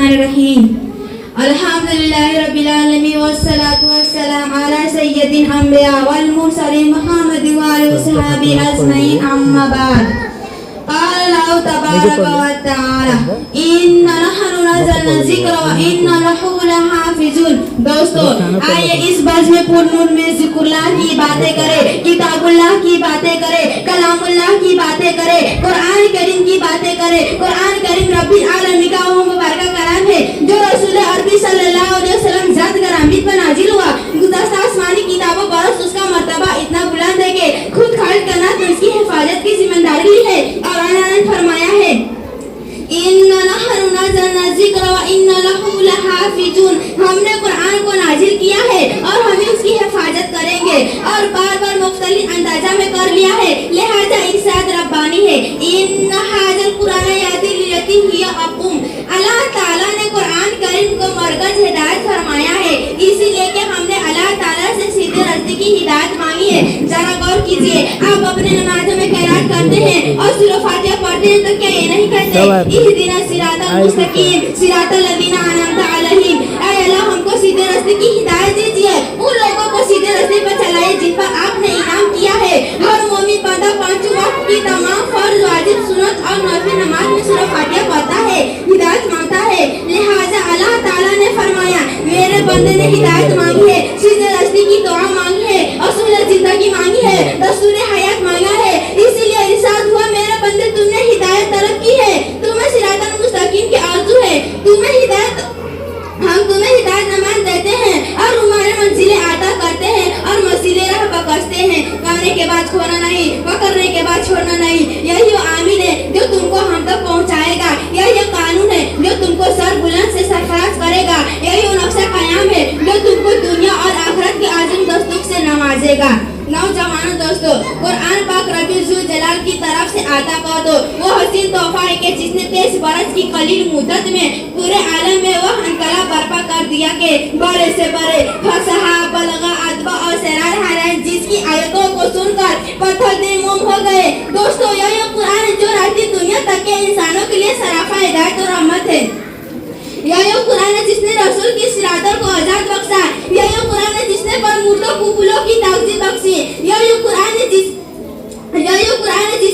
Bismillahirrahmanirrahim. Alhamdulillahi Rabbil Alamin wassalatu wassalamu ala sayyidil anbiya wal mursalin Muhammadin wa alihi wa sahbihi ajma'in amma ba'd. قال الله تبارك وتعالى إنا نحن نزلنا الذكر وإنا له لحافظون. دوستو آئیے اس بز میں پر نور میں ذکر اللہ کی باتیں کرے, کتاب اللہ کی باتیں کرے, کلام اللہ کی باتیں کرے, قرآن کریم کی باتیں کرے. قرآن کریم رب العالمین کا وہ مبارکہ کلام ہے جو رسول عربی صلی اللہ علیہ وسلم ذات گرامی پر نازل ہوا. گزشتہ آسمانی کتابوں پر اس کا مرتبہ اتنا بلند ہے کہ خود خالق کرنا تو اس کی حفاظت کی ذمہ داری ہے. اور اللہ نے فرمایا ہے اِنَّا نَحْنُ نَزَّلْنَا الذِّكْرَ وَإِنَّا لَهُ لَحَافِظُونَ. ہم نے قرآن کو نازل کیا ہے اور ہم اس کی حفاظت کریں گے. اور بار بار مختلف اندازہ میں کر لیا ہے, لہذا ارشاد ربانی ہے إِنَّ هَذَا الْقُرْآنَ يَهْدِي لِلَّتِي هِيَ أَقْوَمُ. اللہ تعالیٰ نے قرآن کریم کو مرکز ہدایت فرمایا ہے, اسی لیے کہ ہم نے اللہ تعالیٰ سے سیدھے راستے کی ہدایت مانگی ہے. ذرا غور کیجئے, آپ اپنے نمازوں میں خیرات کرتے ہیں اور سورہ فاتحہ پڑھتے ہیں تو کیا یہ نہیں کہتے اہدنا الصراط المستقیم صراط الذین انعمت علیہم. اے اللہ ہم کو سیدھے راستے کی ہدایت دیجیے, ان لوگوں کو سیدھے راستے پر چلائے جن پر آپ نے انعام کیا ہے. ہر مومن بندہ پانچ وقت کی تمام فرض, واجب, سنت اور نفل نماز میں سورہ فاتحہ پڑھتا ہے, ہدایت مانگتا ہے. لہٰذا اللہ تعالیٰ نے فرمایا میرے بندے نے ہدایت مانگی ہے, سیدھے راستے کی دعا مانگی ہے, اصول زندگی مانگی ہے, دستور حیات مانگا ہے. اسی لیے ارشاد ہوا میرے بندے تم نے ہدایت طلب کی ہے, تمہیں صراط المستقیم کی آرزو ہے, تمہیں ہدایت, ہم تمہیں ہدایت نماز دیتے ہیں اور ہمارے منزلیں عطا کرتے ہیں اور مسیلے راہ بکستے ہیں. کرنے کے بعد کھونا نہیں, پکڑنے کے بعد چھوڑنا نہیں. یہی وہ عامل ہے جو تم کو ہم تک پہنچائے گا, یہی قانون ہے جو تم کو سر بلند سے سرفراز کرے گا, یہی وہ نقشہ قیام ہے جو تم کو دنیا اور آخرت کے عظیم دستور سے نوازے گا. نوجوانوں دوستو, قرآن پاک رب ذوالجلال کی طرف سے عطا کر دو وہ حسین تحفہ ہے کہ جس نے 23 برس کی قلیل مدت میں پورے عالم میں وہ انقلاب برپا کر دیا کہ بڑے سے بڑے فصحا, بلغا, ادبا اور سرار حیران جس کی آیتوں کو سن کر پتھر دل موم ہو گئے. دوستو یہ قرآن جو رہتی دنیا تک کے انسانوں کے لیے سراپا ہدایت اور رحمت ہے. یہ قرآن ہے جس نے رسول کی سرادر کو آزاد بخشا, یہ قرآن ہے جس نے پر مردوں کو پھولوں کی تغذیہ بخشی, یہ قرآن ہے جس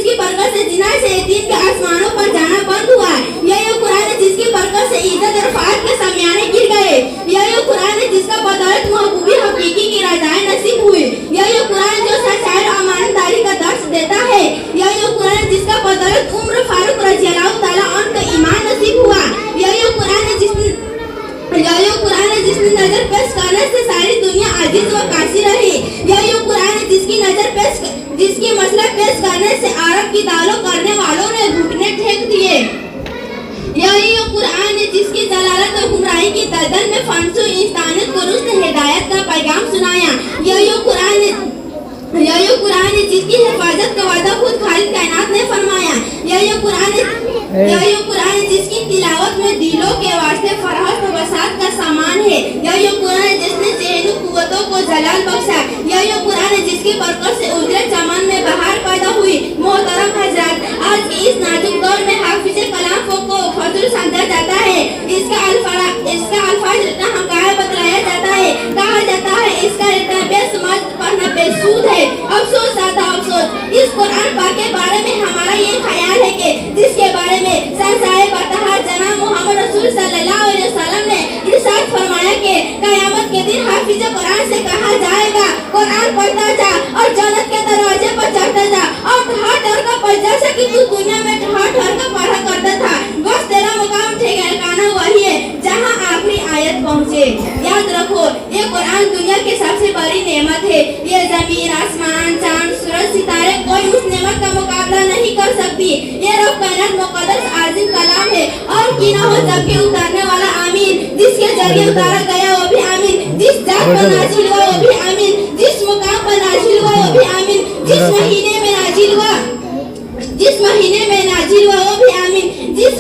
کی برکت سے جناح سے دین کے آسمانوں پر جانا بند ہوا, یہ قرآن ہے جس کی برکت سے عزت اور فات کے سمیانے گر گئے, یہ قرآن ہے جس کا بدولت محبوبی حقیقی کی رضائیں نصیب ہوئی, یہ قرآن جو سچائی اور امانتداری کا درس دیتا ہے, یہ قرآن جس کا بدولت عمر فاروق رضی اللہ تعالیٰ عنہ کا ایمان نصیب ہوا, یہ قرآن ہے جس نے نظر پیش کرنے سے ساری دنیا عاجز و قاصر رہی, یہ قرآن ہے جس کی مسئلہ پیش کرنے سے عرب کی دالوں کرنے والوں نے گھٹنے ٹھیک دیے, یہی قرآن ہے جس کی ضلالت اور گمراہی کی دلدل میں فنسو انسانیت کو رشد ہدایت کا پیغام سنایا, یہی قرآن ہے جس کی حفاظت کا وعدہ خود خالق کائنات نے فرمایا, یہی قرآن ہے جس کی تلاوت میں دلوں کے واسطے فرحت و بساط کا سامان ہے, یہی قرآن ہے جس نے ذہنی قوتوں کو جلال بخشا, یہی قرآن ہے جس کی برکت سے اجڑے چمن میں بہار پیدا ہوئی. محترم حضرات, آج کے اس نازک دور میں حافظ کلام کو فضول سمجھا جاتا ہے, اس کا الفاظ اتنا حقائق بتلایا جاتا ہے, کہا جاتا ہے اس کا اتنا بے سمجھ پڑھنا بے سود ہے. افسوس آتا افسوس, اس قرآن پاک کے بارے میں ہمارا یہ خیال ہے کہ جس کے بارے میں سرسائے بطہار جناب محمد رسول صلی اللہ علیہ وسلم نے ارشاد فرمایا کہ قیامت کے دن حافظ قرآن سے کہا جائے گا قرآن پڑھتا جا اور جنت کے دروازے پر چڑھتا جا اور ٹھہر ٹھہر کر پڑھ جا کہ تو دنیا میں ٹھہر ٹھہر کر پڑھا کرتا تھا, بس تیرا مقام ٹھکانا وہی ہے جہاں آخری آیت پہنچے. یاد رکھو یہ قرآن دنیا کی سب سے بڑی نعمت ہے, یہ زمین, آسمان, چاند, سورج, ستارے کوئی اس نعمت کا مقابلہ نہیں کر سکتی. یہ رب کائنات مقدس عظیم کلام ہے اور کی نہ ہو سب کے اتارنے والا آمین, جس کے ذریعے اتارا گیا وہ بھی آمین, جس ذات پر نازل ہوا وہ بھی آمین, جس مقام پر نازل ہوا وہ بھی آمین, جس مہینے میں نازل ہوا وہ بھی آمین, جس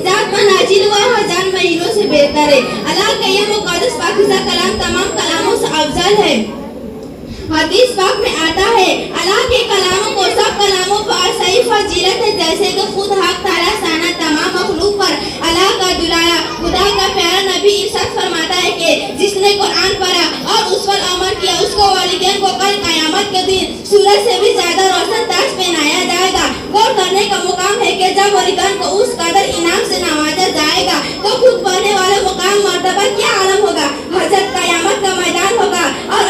ذات پر نازل ہوا 1000 مہینوں سے بہتر ہے. اللہ کا یہ مقدس پاکیزہ کلام تمام کلاموں سے افضل ہے. حدیث پاک میں آتا ہے اللہ کے کلاموں کو سب کلاموں پر صحیح فضیلت ہے, جیسے کہ خود حق تعالیٰ سانا تمام مخلوق پر اللہ کا دلایا خدا کہ جس نے قرآن پڑھا اور اس پر عمل کیا اس کو والدین کو کل قیامت کے دن سورج سے بھی زیادہ روشن تاج پہنایا جائے گا۔ غور کرنے کا مقام ہے کہ جب والدین کو اس قدر انعام سے نوازا جائے گا تو خود پڑھنے والے مقام مرتبہ کیا عالم ہوگا۔ حضرت قیامت کا میدان ہوگا اور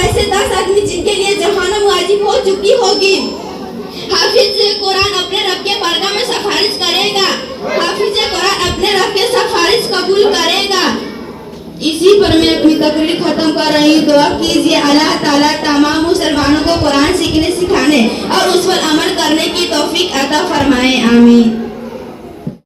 ایسے 10 آدمی جن کے لیے جہنم واجب ہو چکی ہوگی۔ حافظ قرآن اپنے رب کے بارگاہ میں سفارش کرے گا۔ حافظ قرآن اپنے رب کے سفارش قبول کرے گا۔ اسی پر میں اپنی تقریر ختم کر رہی ہوں۔ دعا کیجیے اللہ تعالیٰ تمام مسلمانوں کو قرآن سیکھنے سکھانے اور اس پر عمل کرنے کی توفیق عطا فرمائے، آمین۔